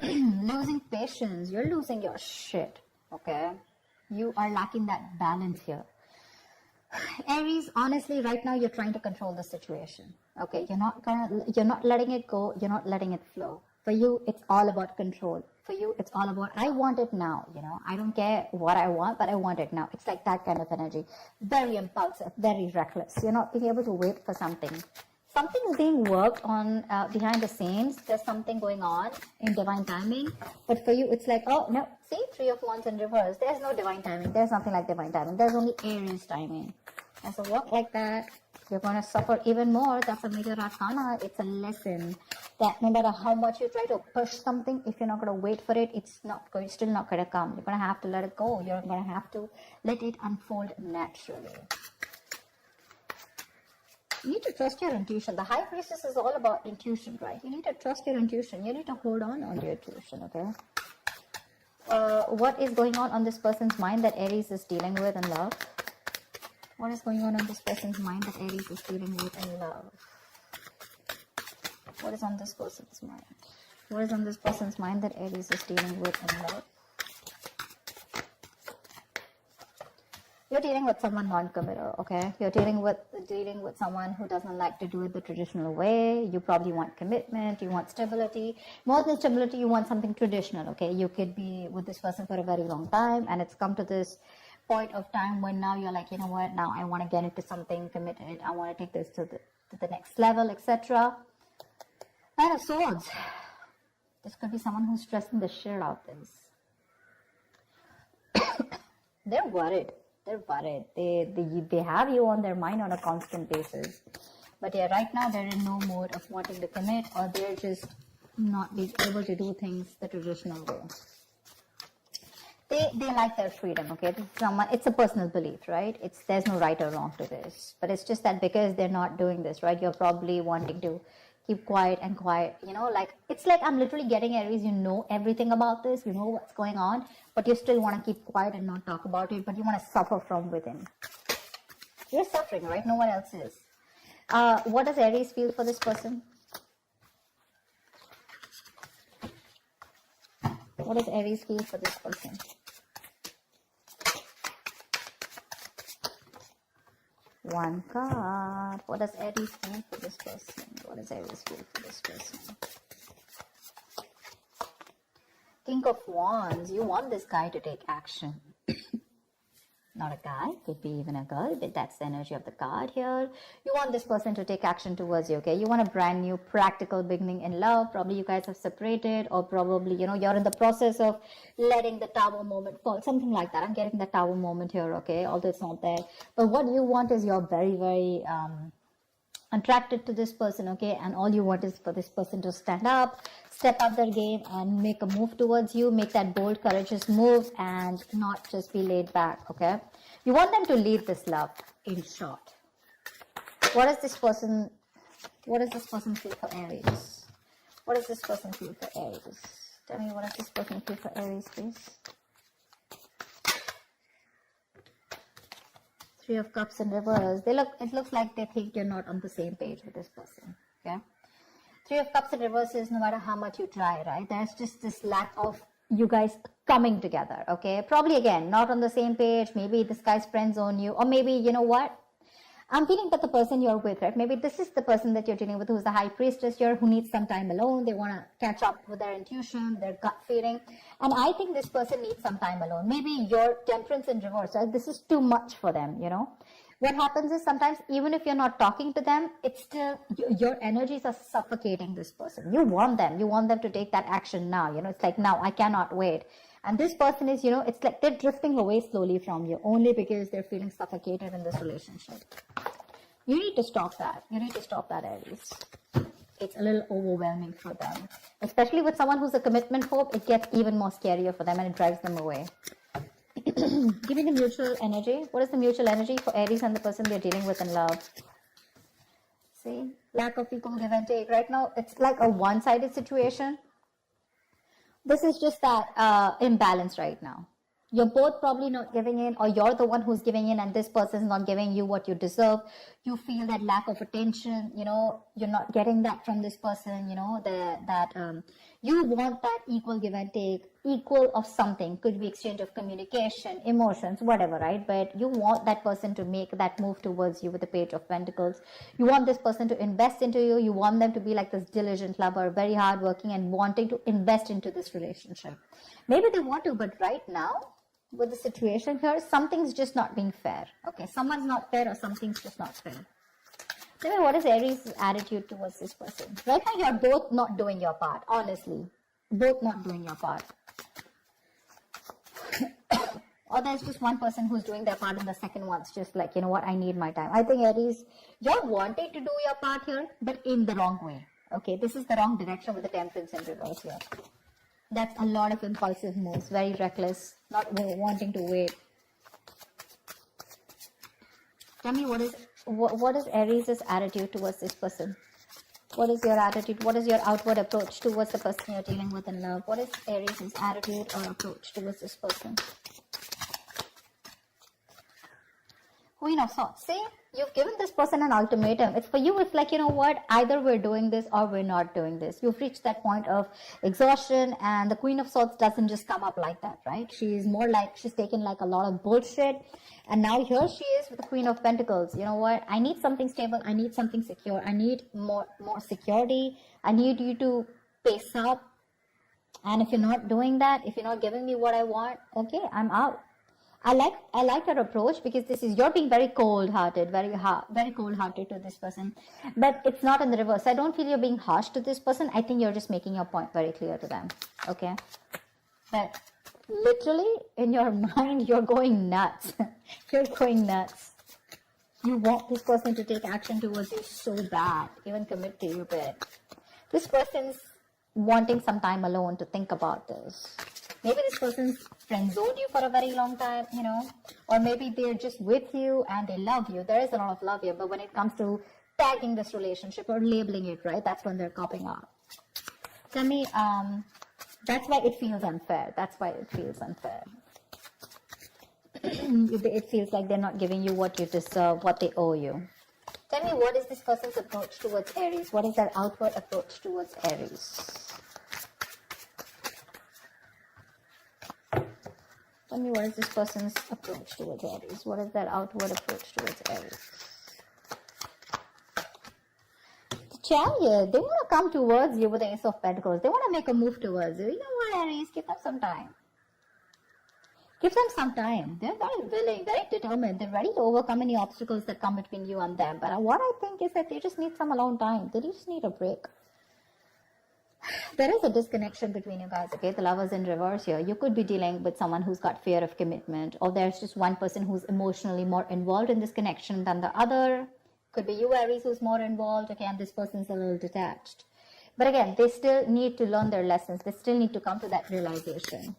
Losing patience. You're losing your shit. Okay? You are lacking that balance here. Aries, honestly, right now you're trying to control the situation. Okay, you're not letting it go. You're not letting it flow. For you, it's all about control. For you, it's all about, I want it now. I don't care what I want, but I want it now. It's like that kind of energy. Very impulsive, very reckless. You're not being able to wait for something. Something is being worked on behind the scenes. There's something going on in divine timing. But for you, it's like, oh, no. See, 3 of Wands in reverse. There's no divine timing. There's nothing like divine timing. There's only Aries timing. And so work like that. You're going to suffer even more. That's a major arcana. It's a lesson that no matter how much you try to push something, if you're not going to wait for it, it's still not going to come. You're going to have to let it go. You're going to have to let it unfold naturally. You need to trust your intuition. The High Priestess is all about intuition, right? You need to trust your intuition. You need to hold on to your intuition, okay? What is going on this person's mind that Aries is dealing with in love? What is going on this person's mind that Aries is dealing with in love? What is on this person's mind? What is on this person's mind that Aries is dealing with in love? You're dealing with someone non-committal, okay? You're dealing with someone who doesn't like to do it the traditional way. You probably want commitment, you want stability. More than stability, you want something traditional, okay? You could be with this person for a very long time, and it's come to this point of time when now you're like, you know what, now I want to get into something committed. I want to take this to the next level, etc. Knight of Swords. This could be someone who's stressing the shit out of this. They're worried. They're worried. They have you on their mind on a constant basis. But yeah, right now they're in no mode of wanting to commit, or they're just not being able to do things the traditional way. They like their freedom, okay? It's a personal belief, right? There's no right or wrong to this. But it's just that because they're not doing this, right? You're probably wanting to keep quiet, it's like I'm literally getting Aries, you know everything about this, you know what's going on, but you still want to keep quiet and not talk about it, but you want to suffer from within. You're suffering, right? No one else is. What does Aries feel for this person? What does Aries feel for this person? One card. What does Aries feel for this person? What does Aries feel for this person? King of Wands. You want this guy to take action. Not a guy, could be even a girl, but that's the energy of the card here. You want this person to take action towards you, okay? You want a brand new practical beginning in love. Probably you guys have separated, or probably, you're in the process of letting the tower moment fall. Something like that. I'm getting the tower moment here, okay? Although it's not there. But what you want is you're very, very attracted to this person, okay? And all you want is for this person to stand up, step up their game, and make a move towards you, make that bold, courageous move, and not just be laid back, okay? You want them to lead this love, in short. What does this person feel for Aries? What does this person feel for Aries? Tell me, what does this person feel for Aries, please? 3 of Cups in reverse. It looks like they think you're not on the same page with this person, okay? 3 of Cups in reverse is no matter how much you try, right? There's just this lack of you guys coming together, okay? Probably, again, not on the same page. Maybe this guy's friend zone you, or maybe, you know what? I'm feeling that the person you're with, right? Maybe this is the person that you're dealing with who's the High Priestess here, who needs some time alone. They want to catch up with their intuition, their gut feeling. And I think this person needs some time alone. Maybe your Temperance in reverse, right? This is too much for them, What happens is sometimes, even if you're not talking to them, it's still, your energies are suffocating this person. You want them to take that action now. It's like, now, I cannot wait. And this person is, it's like they're drifting away slowly from you, only because they're feeling suffocated in this relationship. You need to stop that. You need to stop that, Aries. It's a little overwhelming for them. Especially with someone who's a commitment phobe, it gets even more scarier for them and it drives them away. Give me the mutual energy. What is the mutual energy for Aries and the person they're dealing with in love? See? Lack of equal give and take. Right now, it's like a one-sided situation. This is just that imbalance right now. You're both probably not giving in, or you're the one who's giving in and this person's not giving you what you deserve. you feel that lack of attention, you know, you're not getting that from this person, you know, you want that equal give and take, equal of something, could be exchange of communication, emotions, whatever, right? But you want that person to make that move towards you with the Page of Pentacles. You want this person to invest into you. You want them to be like this diligent lover, very hardworking and wanting to invest into this relationship. Maybe they want to, but right now, with the situation here, something's just not being fair. Okay, someone's not fair or something's just not fair. Tell me, what is Aries' attitude towards this person? Right now, you're both not doing your part, honestly. Both not doing your part. Or there's just one person who's doing their part and the second one's just like, you know what, I need my time. I think Aries, you're wanting to do your part here, but in the wrong way. Okay, this is the wrong direction with the Temperance in reverse here. That's a lot of impulsive moves, very reckless, not wanting to wait. Tell me, what is Aries' attitude towards this person? What is your attitude? What is your outward approach towards the person you're dealing with in love? What is Aries' attitude or approach towards this person? Queen of Swords. See, you've given this person an ultimatum. It's for you. It's like, you know what? Either we're doing this or we're not doing this. You've reached that point of exhaustion, and the Queen of Swords doesn't just come up like that, right? She's more like, she's taken like a lot of bullshit. And now here she is with the Queen of Pentacles. You know what? I need something stable. I need something secure. I need more security. I need you to pace up. And if you're not doing that, if you're not giving me what I want, okay, I'm out. I like your approach, because this is, you're being very cold-hearted, very cold-hearted to this person. But it's not in the reverse. I don't feel you're being harsh to this person. I think you're just making your point very clear to them. Okay? But literally, in your mind, you're going nuts. You're going nuts. You want this person to take action towards you so bad, even commit to you, but this person's wanting some time alone to think about this. Maybe this person's friend-zoned you for a very long time, you know, or maybe they're just with you and they love you. There is a lot of love here, but when it comes to tagging this relationship or labeling it, right, that's when they're copping out. Tell me, that's why it feels unfair. That's why it feels unfair. It feels like they're not giving you what you deserve, what they owe you. Tell me, what is this person's approach towards Aries? What is their outward approach towards Aries? Tell me, what is this person's approach towards Aries? What is their outward approach towards Aries? The Chariot, they want to come towards you with the Ace of Pentacles. They want to make a move towards you. You know what, Aries? Give them some time. Give them some time. They're very willing, very determined. They're ready to overcome any obstacles that come between you and them. But what I think is that they just need some alone time. They just need a break. There is a disconnection between you guys, okay? The Lovers in reverse here. You could be dealing with someone who's got fear of commitment, or there's just one person who's emotionally more involved in this connection than the other. Could be you, Aries, who's more involved, okay, and this person's a little detached. But again, they still need to learn their lessons. They still need to come to that realization.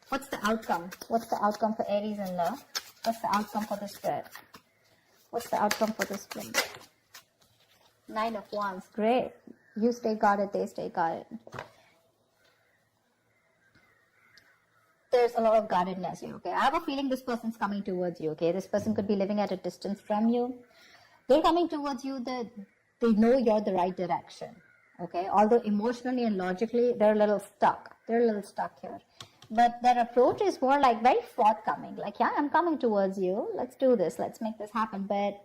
What's the outcome? What's the outcome for Aries in love? What's the outcome for the spread? What's the outcome for the spread? 9 of Wands. Great. You stay guarded, they stay guarded. There's a lot of guardedness here, okay? I have a feeling this person's coming towards you, okay? This person could be living at a distance from you. They're coming towards you, they know you're the right direction, okay? Although emotionally and logically, they're a little stuck. They're a little stuck here. But their approach is more like very forthcoming. Like, yeah, I'm coming towards you. Let's do this. Let's make this happen. But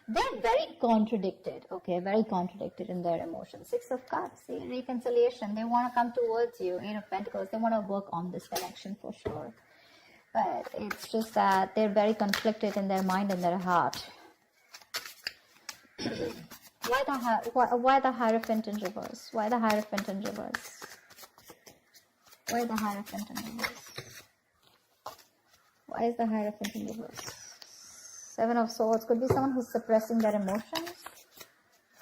they're very contradicted, okay? Very contradicted in their emotions. 6 of Cups, see, reconciliation. They want to come towards you. 8 of Pentacles, they want to work on this connection for sure. But it's just that they're very conflicted in their mind and their heart. Why the Hierophant in reverse? Why the Hierophant in reverse? Why the Hierophant in reverse? Why is the Hierophant in reverse? 7 of Swords. Could be someone who's suppressing their emotions.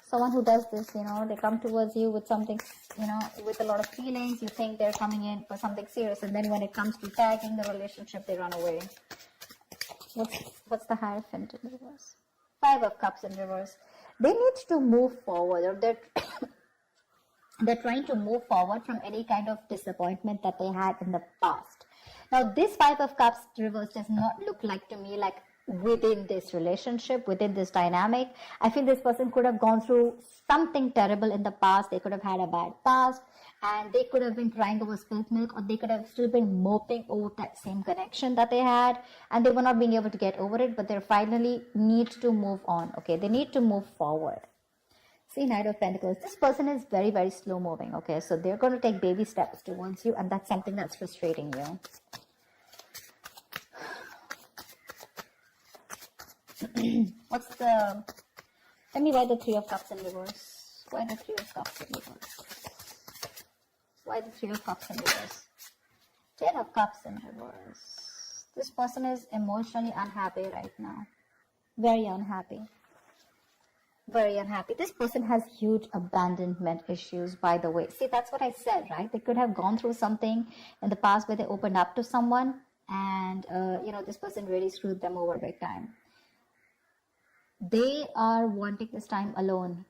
Someone who does this, you know, they come towards you with something, you know, with a lot of feelings. You think they're coming in for something serious, and then when it comes to tagging the relationship, they run away. What's the Hierophant in reverse? 5 of Cups in reverse. They need to move forward, or they're trying to move forward from any kind of disappointment that they had in the past. Now, this 5 of Cups reverse does not look like to me like within this relationship, within this dynamic. I feel this person could have gone through something terrible in the past. They could have had a bad past, and they could have been crying over spilled milk, or they could have still been moping over that same connection that they had, and they were not being able to get over it, but they finally need to move on. Okay, they need to move forward. See, Knight of Pentacles. This person is very, very slow moving. Okay, so they're going to take baby steps towards you, and that's something that's frustrating you. Let me write the Three of Cups in reverse. Why the Three of Cups in reverse? Why the Three of Cups in reverse? Ten of Cups in reverse. This person is emotionally unhappy right now. Very unhappy. Very unhappy. This person has huge abandonment issues, by the way. See, that's what I said, right? They could have gone through something in the past where they opened up to someone, and, this person really screwed them over big time. They are wanting this time alone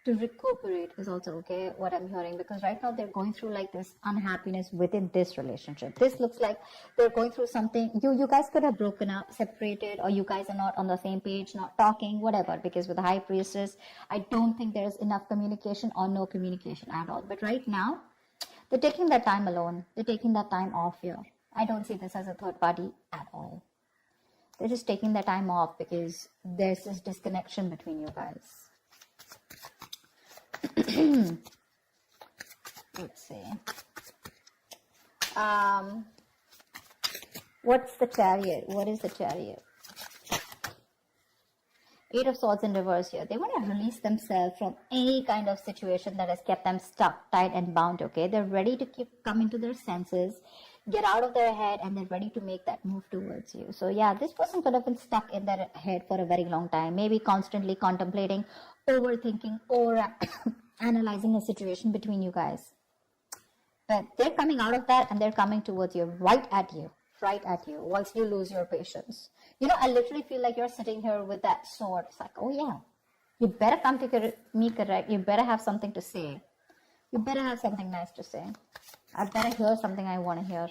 to recuperate is also okay, what I'm hearing, because right now they're going through like this unhappiness within this relationship. This looks like they're going through something. You guys could have broken up, separated, or you guys are not on the same page, not talking, whatever, because with the High Priestess, I don't think there's enough communication or no communication at all. But right now, they're taking that time alone. They're taking that time off here. I don't see this as a third party at all. They're just taking that time off because there's this disconnection between you guys. Let's see. What's the Chariot? What is the Chariot? Eight of Swords in reverse here. They want to release themselves from any kind of situation that has kept them stuck, tied and bound, okay? They're ready to come into their senses, get out of their head, and they're ready to make that move towards you. So yeah, this person could have been stuck in their head for a very long time, maybe constantly contemplating, overthinking, or analyzing a situation between you guys. But they're coming out of that, and they're coming towards you, right at you, once you lose your patience. I literally feel like you're sitting here with that sword. It's like, oh yeah, you better come to me correct. You better have something to say. You better have something nice to say. I better hear something I want to hear,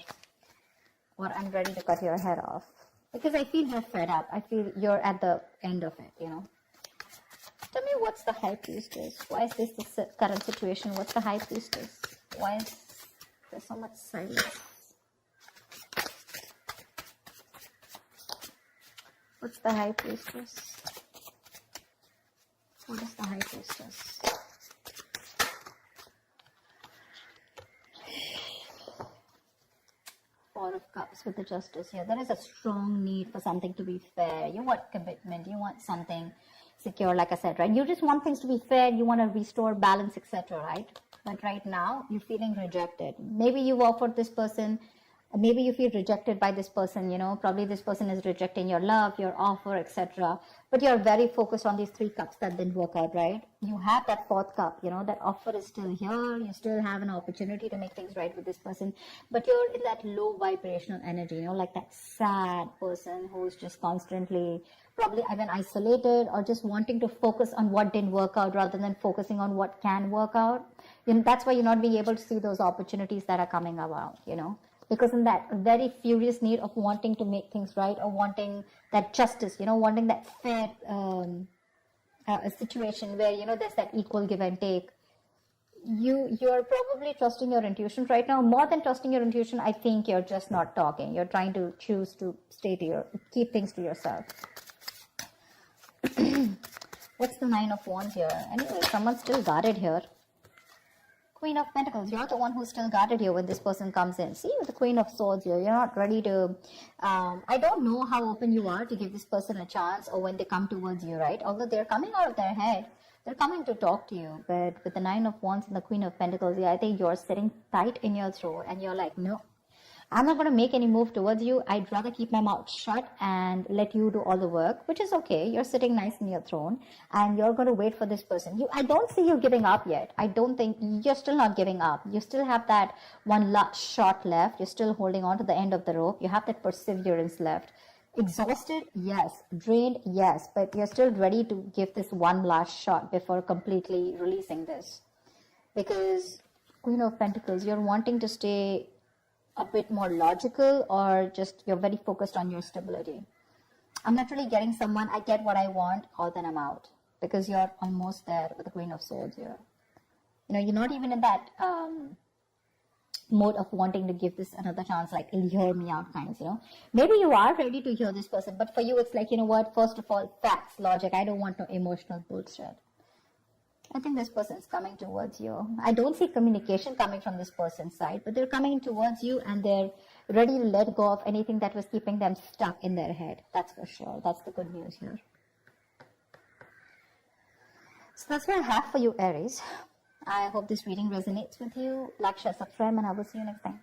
or I'm ready to cut your head off. Because I feel you're fed up. I feel you're at the end of it, Tell me, what's the High Priestess? Why is this the current situation? What's the High Priestess? Why is there so much silence? What's the High Priestess? What is the High Priestess? Four of Cups with the Justice here. There is a strong need for something to be fair. You want commitment. You want something secure, like I said, right? You just want things to be fair. You want to restore balance, etc., right? But right now, you're feeling rejected. Maybe you've offered this person, maybe you feel rejected by this person, probably this person is rejecting your love, your offer, etc. But you're very focused on these 3 cups that didn't work out, right? You have that 4th cup, that offer is still here. You still have an opportunity to make things right with this person, but you're in that low vibrational energy, like that sad person who's just constantly probably even isolated, or just wanting to focus on what didn't work out rather than focusing on what can work out. That's why you're not being able to see those opportunities that are coming about, because in that very furious need of wanting to make things right, or wanting that justice, wanting that fair situation where, there's that equal give and take. You're probably trusting your intuition right now. More than trusting your intuition, I think you're just not talking. You're trying to choose to keep things to yourself. What's the Nine of Wands here? Anyway, someone's still guarded here. Queen of Pentacles, you're the one who's still guarded here when this person comes in. See, with the Queen of Swords here, you're not ready to, I don't know how open you are to give this person a chance, or when they come towards you, right? Although they're coming out of their head, they're coming to talk to you. But with the Nine of Wands and the Queen of Pentacles, yeah, I think you're sitting tight in your throat, and you're like, no, I'm not going to make any move towards you. I'd rather keep my mouth shut and let you do all the work, which is okay. You're sitting nice in your throne, and you're going to wait for this person. I don't see you giving up yet. I don't think you're still not giving up. You still have that one last shot left. You're still holding on to the end of the rope. You have that perseverance left. Exhausted? Yes. Drained? Yes. But you're still ready to give this one last shot before completely releasing this. Because Queen of Pentacles, you're wanting to stay a bit more logical, or just you're very focused on your stability. I'm not really getting someone, I get what I want, or then I'm out. Because you're almost there with the Queen of Swords here. You know, you're not even in that mode of wanting to give this another chance, like hear me out kinds, you know. Maybe you are ready to hear this person, but for you it's like, you know what, first of all, facts, logic. I don't want no emotional bullshit. I think this person is coming towards you. I don't see communication coming from this person's side, but they're coming towards you and they're ready to let go of anything that was keeping them stuck in their head. That's for sure. That's the good news here. So that's what I have for you, Aries. I hope this reading resonates with you. Like, share, subscribe, and I will see you next time.